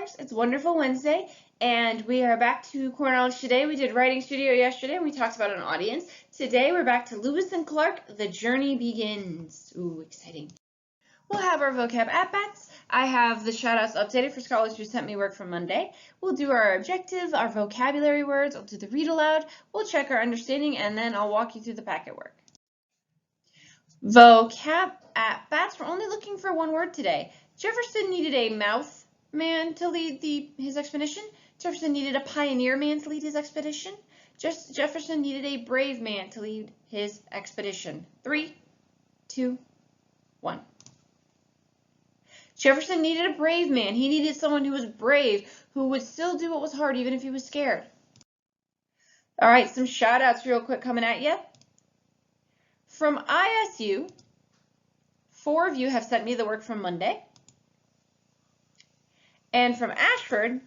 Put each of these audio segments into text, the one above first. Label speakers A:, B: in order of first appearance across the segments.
A: Sparks. It's Wonderful Wednesday, and we are back to Core Knowledge today. We did Writing Studio yesterday, and we talked about an audience. Today, we're back to Lewis and Clark, The Journey Begins. Ooh, exciting. We'll have our vocab at bats. I have the shout-outs updated for scholars who sent me work from Monday. We'll do our objective, our vocabulary words. I'll do the read aloud. We'll check our understanding, and then I'll walk you through the packet work. Vocab at bats. We're only looking for one word today. Jefferson needed a mouth man to lead his expedition. Jefferson needed a pioneer man to lead his expedition. Jefferson needed a brave man to lead his expedition. 3, 2, 1. Jefferson needed a brave man. He needed someone who was brave, who would still do what was hard even if he was scared. All right, some shout outs real quick coming at you. From ISU, 4 of you have sent me the work from Monday. And from Ashford,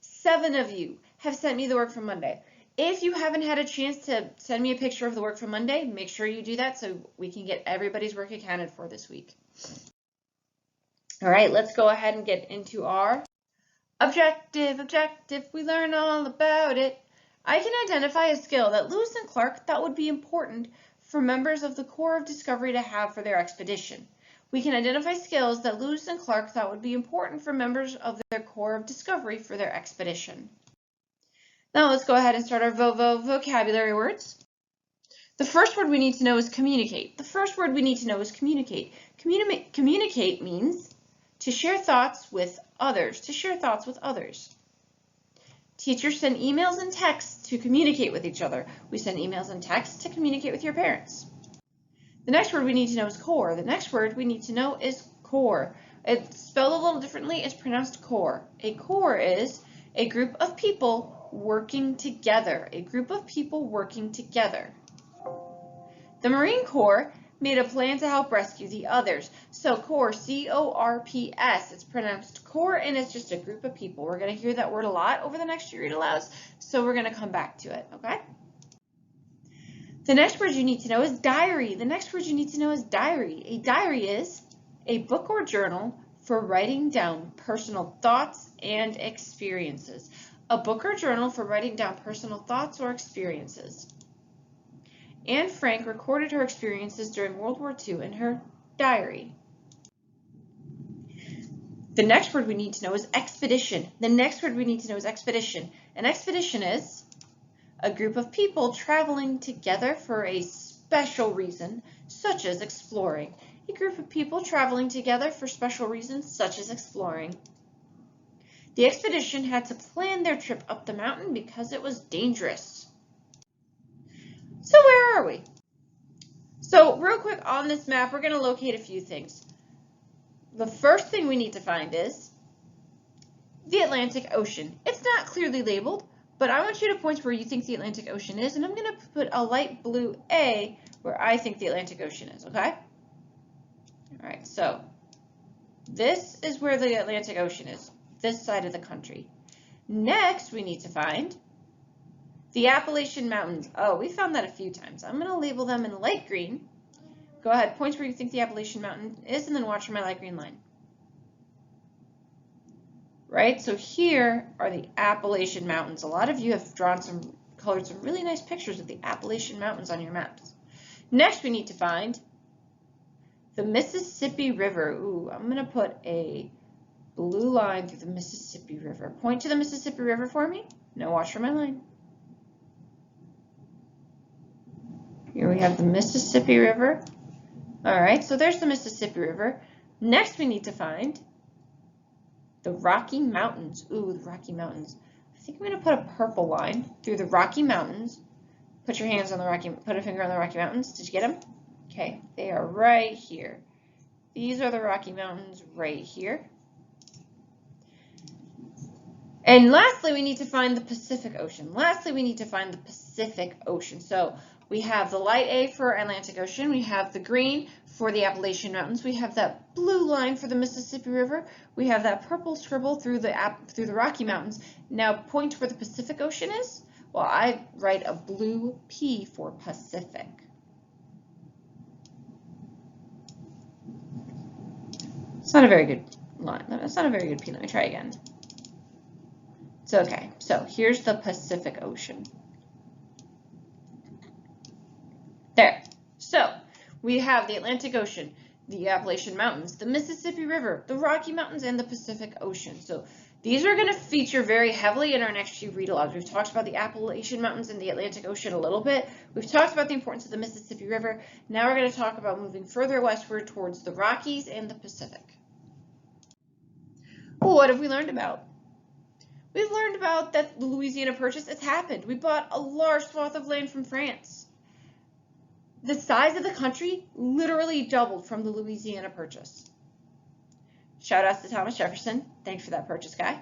A: 7 of you have sent me the work from Monday. If you haven't had a chance to send me a picture of the work from Monday, make sure you do that so we can get everybody's work accounted for this week. All right, let's go ahead and get into our objective. We learn all about it. I can identify a skill that Lewis and Clark thought would be important for members of the Corps of Discovery to have for their expedition. We can identify skills that Lewis and Clark thought would be important for members of their Corps of Discovery for their expedition. Now let's go ahead and start our vocabulary words. The first word we need to know is communicate. Communicate means to share thoughts with others. Teachers send emails and texts to communicate with each other. We send emails and texts to communicate with your parents. The next word we need to know is core. It's spelled a little differently. It's pronounced core. A core is a group of people working together. The Marine Corps made a plan to help rescue the others. So Corps, C-O-R-P-S. It's pronounced core, and it's just a group of people. We're going to hear that word a lot over the next few read alouds, so we're going to come back to it, okay? The next word you need to know is diary. A diary is a book or journal for writing down personal thoughts and experiences. Anne Frank recorded her experiences during World War II in her diary. The next word we need to know is expedition. An expedition is a group of people traveling together for a special reason, such as exploring. The expedition had to plan their trip up the mountain because it was dangerous. So where are we? So real quick on this map, we're going to locate a few things. The first thing we need to find is the Atlantic Ocean. It's not clearly labeled, but I want you to point where you think the Atlantic Ocean is, and I'm going to put a light blue A where I think the Atlantic Ocean is, okay? All right, so this is where the Atlantic Ocean is, this side of the country. Next, we need to find the Appalachian Mountains. Oh, we found that a few times. I'm going to label them in light green. Go ahead, point where you think the Appalachian Mountain is, and then watch for my light green line. Right, so here are the Appalachian Mountains. A lot of you have colored some really nice pictures of the Appalachian Mountains on your maps. Next, we need to find the Mississippi River. Ooh, I'm going to put a blue line through the Mississippi River. Point to the Mississippi River for me. Now watch for my line. Here we have the Mississippi River. All right, so there's the Mississippi River. Next, we need to find the Rocky Mountains. Ooh, the Rocky Mountains. I think I'm going to put a purple line through the Rocky Mountains. Put your hands on put a finger on the Rocky Mountains. Did you get them? Okay, they are right here. These are the Rocky Mountains right here. And lastly, we need to find the Pacific Ocean. So we have the light A for Atlantic Ocean. We have the green for the Appalachian Mountains. We have that blue line for the Mississippi River. We have that purple scribble through the Rocky Mountains. Now point where the Pacific Ocean is. Well, I write a blue P for Pacific. It's not a very good line. That's not a very good P. Let me try again. So, okay, so here's the Pacific Ocean. There. So, we have the Atlantic Ocean, the Appalachian Mountains, the Mississippi River, the Rocky Mountains, and the Pacific Ocean. So, these are going to feature very heavily in our next few read-alouds. We've talked about the Appalachian Mountains and the Atlantic Ocean a little bit. We've talked about the importance of the Mississippi River. Now we're going to talk about moving further westward towards the Rockies and the Pacific. Well, what have we learned about? We've learned about that the Louisiana Purchase has happened. We bought a large swath of land from France. The size of the country literally doubled from the Louisiana Purchase. Shout out to Thomas Jefferson. Thanks for that purchase, guy.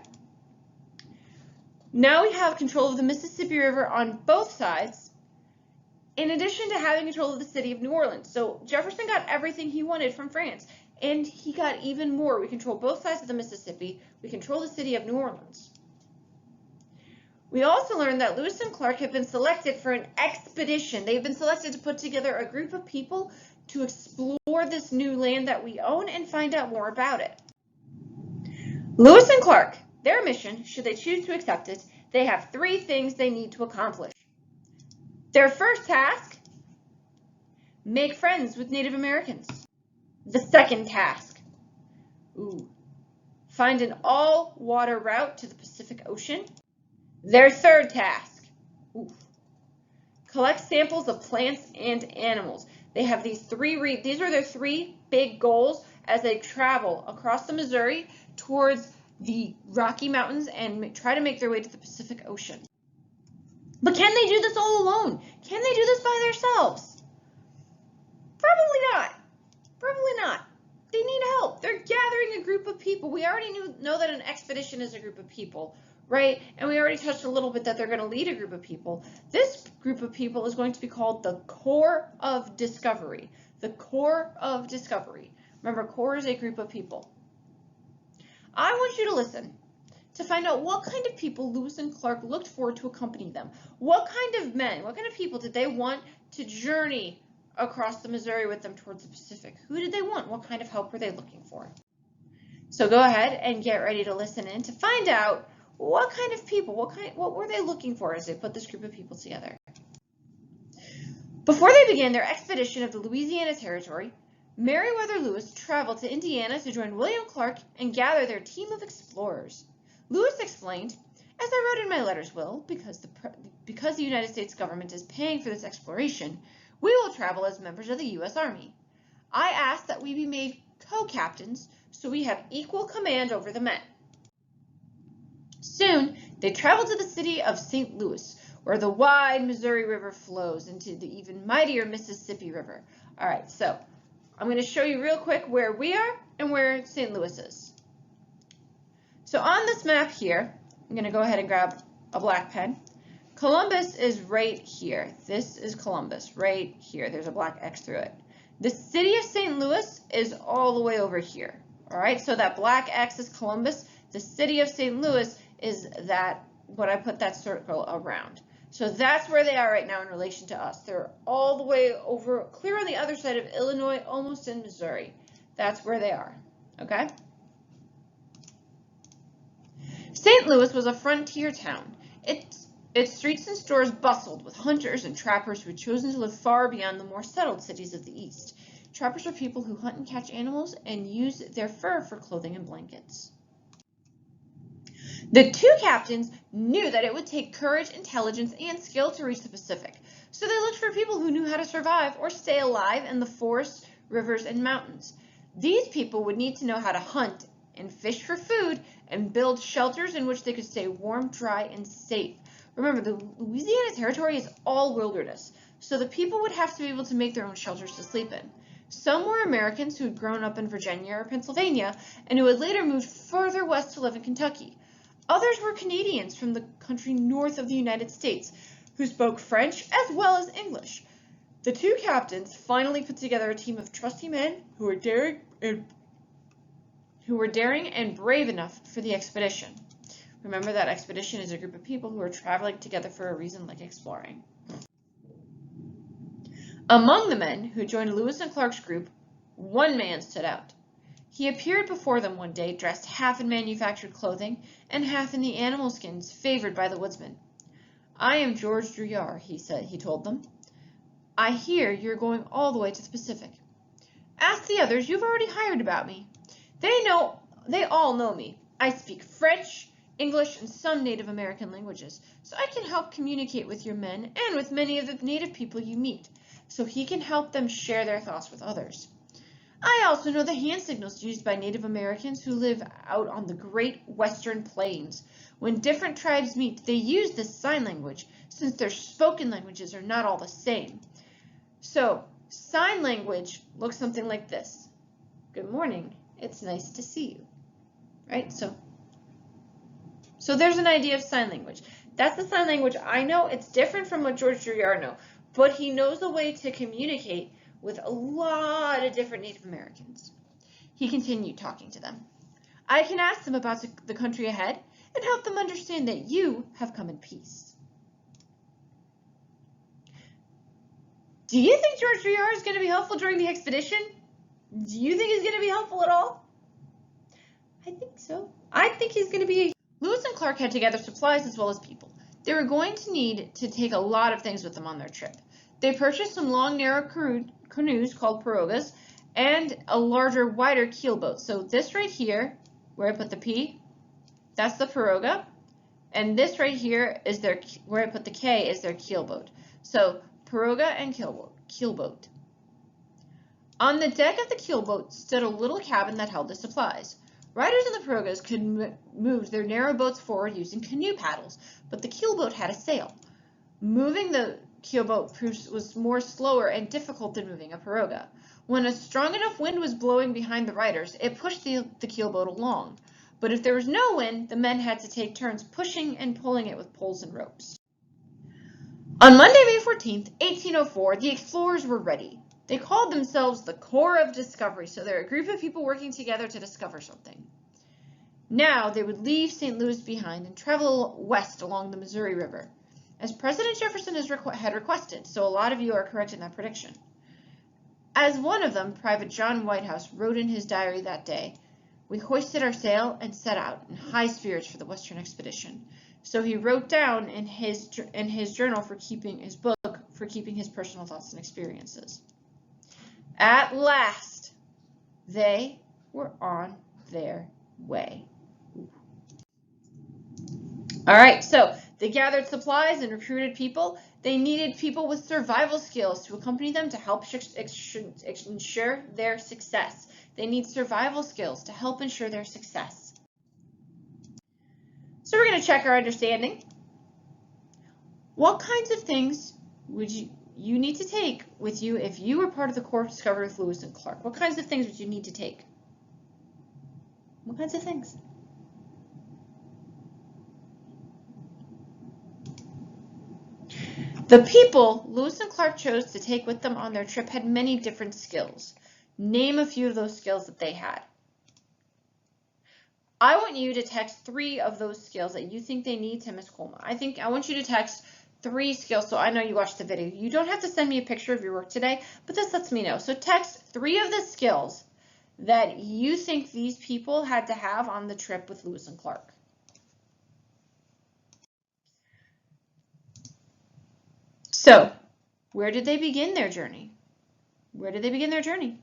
A: Now we have control of the Mississippi River on both sides, in addition to having control of the city of New Orleans. So Jefferson got everything he wanted from France, and he got even more. We control both sides of the Mississippi. We control the city of New Orleans. We also learned that Lewis and Clark have been selected for an expedition. They've been selected to put together a group of people to explore this new land that we own and find out more about it. Lewis and Clark, their mission, should they choose to accept it, they have 3 things they need to accomplish. Their first task, make friends with Native Americans. The second task, find an all-water route to the Pacific Ocean. Their third task, collect samples of plants and animals. They have these these are their 3 big goals as they travel across the Missouri towards the Rocky Mountains and try to make their way to the Pacific Ocean. But can they do this all alone? Can they do this by themselves? Probably not. Probably not. They need help. They're gathering a group of people. We already know that an expedition is a group of people, right? And we already touched a little bit that they're going to lead a group of people. This group of people is going to be called the Corps of Discovery. The Corps of Discovery. Remember, Corps is a group of people. I want you to listen to find out what kind of people Lewis and Clark looked for to accompany them. What kind of men, what kind of people did they want to journey across the Missouri with them towards the Pacific? Who did they want? What kind of help were they looking for? So go ahead and get ready to listen in to find out what kind of people, what were they looking for as they put this group of people together. Before they began their expedition of the Louisiana Territory, Meriwether Lewis traveled to Indiana to join William Clark and gather their team of explorers. Lewis explained, as I wrote in my letters, Will, because the United States government is paying for this exploration, we will travel as members of the U.S. Army. I ask that we be made co-captains so we have equal command over the men. Soon, they traveled to the city of St. Louis, where the wide Missouri River flows into the even mightier Mississippi River. All right, so I'm going to show you real quick where we are and where St. Louis is. So on this map here, I'm going to go ahead and grab a black pen. Columbus is right here. This is Columbus right here. There's a black X through it. The city of St. Louis is all the way over here. All right, so that black X is Columbus. The city of St. Louis is what I put that circle around. So that's where they are right now in relation to us. They're all the way over, clear on the other side of Illinois, almost in Missouri. That's where they are, okay? St. Louis was a frontier town. Its streets and stores bustled with hunters and trappers who had chosen to live far beyond the more settled cities of the East. Trappers were people who hunt and catch animals and use their fur for clothing and blankets. The 2 captains knew that it would take courage, intelligence, and skill to reach the Pacific, so they looked for people who knew how to survive or stay alive in the forests, rivers, and mountains. These people would need to know how to hunt and fish for food and build shelters in which they could stay warm, dry, and safe. Remember, the Louisiana Territory is all wilderness, so the people would have to be able to make their own shelters to sleep in. Some were Americans who had grown up in Virginia or Pennsylvania and who had later moved further west to live in Kentucky. Others were Canadians from the country north of the United States who spoke French as well as English. The 2 captains finally put together a team of trusty men who were daring and brave enough for the expedition. Remember that expedition is a group of people who are traveling together for a reason like exploring. Among the men who joined Lewis and Clark's group, one man stood out. He appeared before them one day, dressed half in manufactured clothing and half in the animal skins favored by the woodsman. "I am George Drouillard," he told them. "I hear you're going all the way to the Pacific. Ask the others you've already hired about me. They all know me. I speak French, English, and some Native American languages, so I can help communicate with your men and with many of the native people you meet, so he can help them share their thoughts with others. I also know the hand signals used by Native Americans who live out on the great western plains. When different tribes meet, they use this sign language, since their spoken languages are not all the same. So, sign language looks something like this. Good morning, it's nice to see you." Right? So there's an idea of sign language. That's the sign language I know. It's different from what George Drouillard knows, but he knows a way to communicate with a lot of different Native Americans. He continued talking to them. "I can ask them about the country ahead and help them understand that you have come in peace." Do you think George Drouillard is going to be helpful during the expedition? Do you think he's going to be helpful at all? I think so. I think he's going to be. Lewis and Clark had to gather supplies as well as people. They were going to need to take a lot of things with them on their trip. They purchased some long, narrow canoes called piroguas and a larger, wider keelboat. So this right here, where I put the P, that's the piroga. And this right here is where I put the K is their keelboat. So piroga and keelboat. On the deck of the keelboat stood a little cabin that held the supplies. Riders in the pirogas could move their narrow boats forward using canoe paddles, but the keelboat had a sail. Moving the keelboat was more slower and difficult than moving a piroga. When a strong enough wind was blowing behind the riders, it pushed the keelboat along. But if there was no wind, the men had to take turns pushing and pulling it with poles and ropes. On Monday, May 14th, 1804, the explorers were ready. They called themselves the Corps of Discovery, so they're a group of people working together to discover something. Now they would leave St. Louis behind and travel west along the Missouri River, as President Jefferson had requested, so a lot of you are correct in that prediction. As one of them, Private John Whitehouse, wrote in his diary that day, "We hoisted our sail and set out in high spirits for the Western expedition." So he wrote down in his journal for keeping his personal thoughts and experiences. At last, they were on their way. All right, so they gathered supplies and recruited people. They needed people with survival skills to accompany them to help ensure their success. They need survival skills to help ensure their success. So we're going to check our understanding. What kinds of things would you need to take with you if you were part of the Corps of Discovery with Lewis and Clark? What kinds of things would you need to take? What kinds of things? The people Lewis and Clark chose to take with them on their trip had many different skills. Name a few of those skills that they had. I want you to text 3 of those skills that you think they need to Miss Kulma. I want you to text 3 skills so I know you watched the video. You don't have to send me a picture of your work today, but this lets me know. So text 3 of the skills that you think these people had to have on the trip with Lewis and Clark. So, where did they begin their journey? Where did they begin their journey?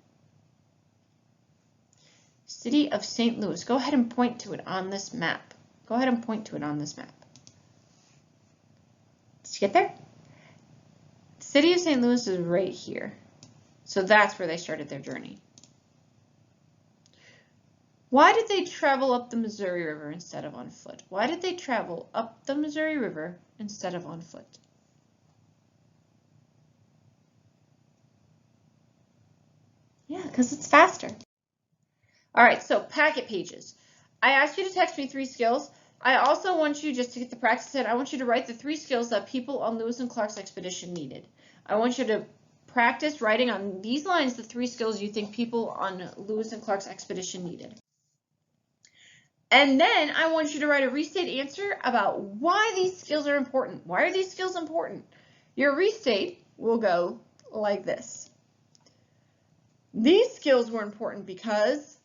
A: City of St. Louis. Go ahead and point to it on this map. Go ahead and point to it on this map. Did you get there? The city of St. Louis is right here. So that's where they started their journey. Why did they travel up the Missouri River instead of on foot? Why did they travel up the Missouri River instead of on foot? Yeah, because it's faster. All right, so packet pages. I asked you to text me 3 skills. I also want you, just to get the practice in, I want you to write the 3 skills that people on Lewis and Clark's expedition needed. I want you to practice writing on these lines the 3 skills you think people on Lewis and Clark's expedition needed. And then I want you to write a restate answer about why these skills are important. Why are these skills important? Your restate will go like this. These skills were important because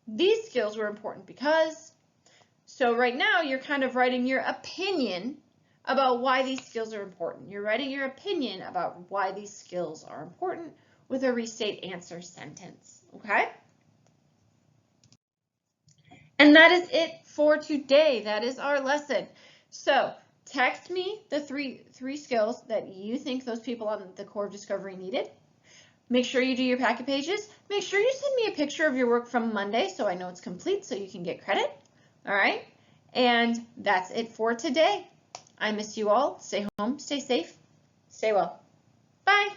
A: These skills were important because. So right now you're kind of writing your opinion about why these skills are important. You're writing your opinion about why these skills are important with a restate answer sentence, okay? And that is it for today. That is our lesson. So text me the three skills that you think those people on the Core of Discovery needed. Make sure you do your packet pages. Make sure you send me a picture of your work from Monday so I know it's complete so you can get credit. All right? And that's it for today. I miss you all. Stay home, stay safe, stay well. Bye.